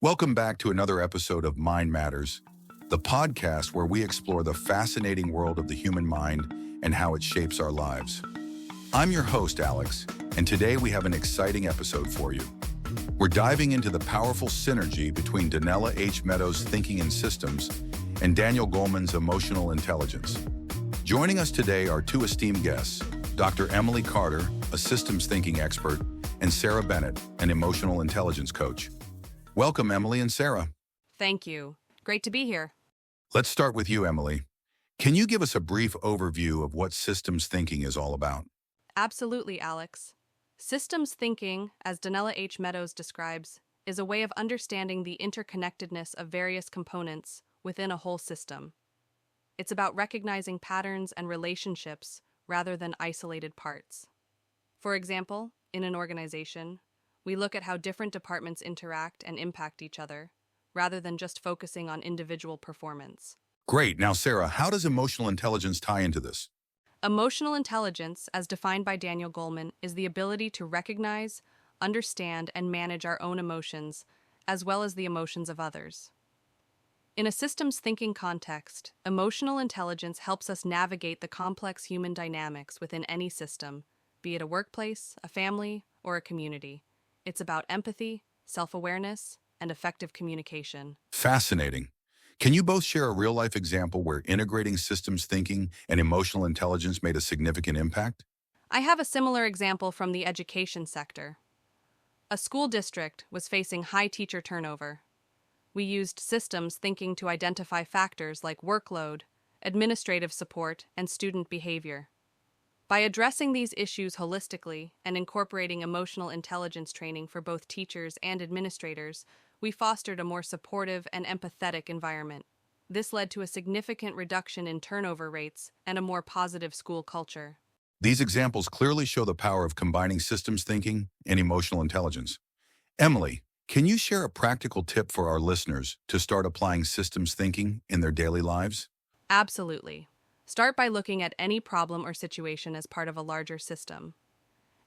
Welcome back to another episode of Mind Matters, the podcast where we explore the fascinating world of the human mind and how it shapes our lives. I'm your host, Alex, and today we have an exciting episode for you. We're diving into the powerful synergy between Donella H. Meadows' thinking and systems and Daniel Goleman's emotional intelligence. Joining us today are two esteemed guests, Dr. Emily Carter, a systems thinking expert, and Sarah Bennett, an emotional intelligence coach. Welcome, Emily and Sarah. Thank you. Great to be here. Let's start with you, Emily. Can you give us a brief overview of what systems thinking is all about? Absolutely, Alex. Systems thinking, as Donella H. Meadows describes, is a way of understanding the interconnectedness of various components within a whole system. It's about recognizing patterns and relationships rather than isolated parts. For example, in an organization, we look at how different departments interact and impact each other, rather than just focusing on individual performance. Great. Now, Sarah, how does emotional intelligence tie into this? Emotional intelligence, as defined by Daniel Goleman, is the ability to recognize, understand, and manage our own emotions, as well as the emotions of others. In a systems thinking context, emotional intelligence helps us navigate the complex human dynamics within any system, be it a workplace, a family, or a community. It's about empathy, self-awareness, and effective communication. Fascinating. Can you both share a real-life example where integrating systems thinking and emotional intelligence made a significant impact? I have a similar example from the education sector. A school district was facing high teacher turnover. We used systems thinking to identify factors like workload, administrative support, and student behavior. By addressing these issues holistically and incorporating emotional intelligence training for both teachers and administrators, we fostered a more supportive and empathetic environment. This led to a significant reduction in turnover rates and a more positive school culture. These examples clearly show the power of combining systems thinking and emotional intelligence. Emily, can you share a practical tip for our listeners to start applying systems thinking in their daily lives? Absolutely. Start by looking at any problem or situation as part of a larger system.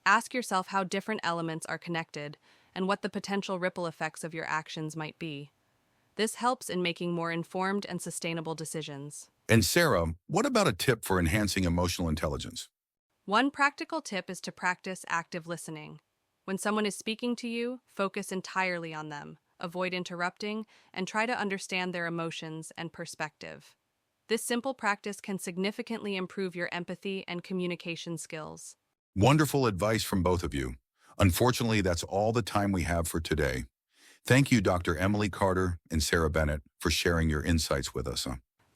Ask yourself how different elements are connected and what the potential ripple effects of your actions might be. This helps in making more informed and sustainable decisions. And Sarah, what about a tip for enhancing emotional intelligence? One practical tip is to practice active listening. When someone is speaking to you, focus entirely on them, avoid interrupting, and try to understand their emotions and perspective. This simple practice can significantly improve your empathy and communication skills. Wonderful advice from both of you. Unfortunately, that's all the time we have for today. Thank you, Dr. Emily Carter and Sarah Bennett, for sharing your insights with us.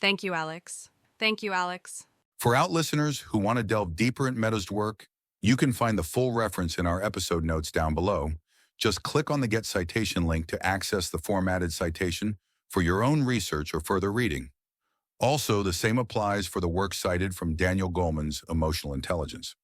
Thank you, Alex. Thank you, Alex. For out listeners who want to delve deeper in Meadows' work, you can find the full reference in our episode notes down below. Just click on the Get Citation link to access the formatted citation for your own research or further reading. Also, the same applies for the work cited from Daniel Goleman's Emotional Intelligence.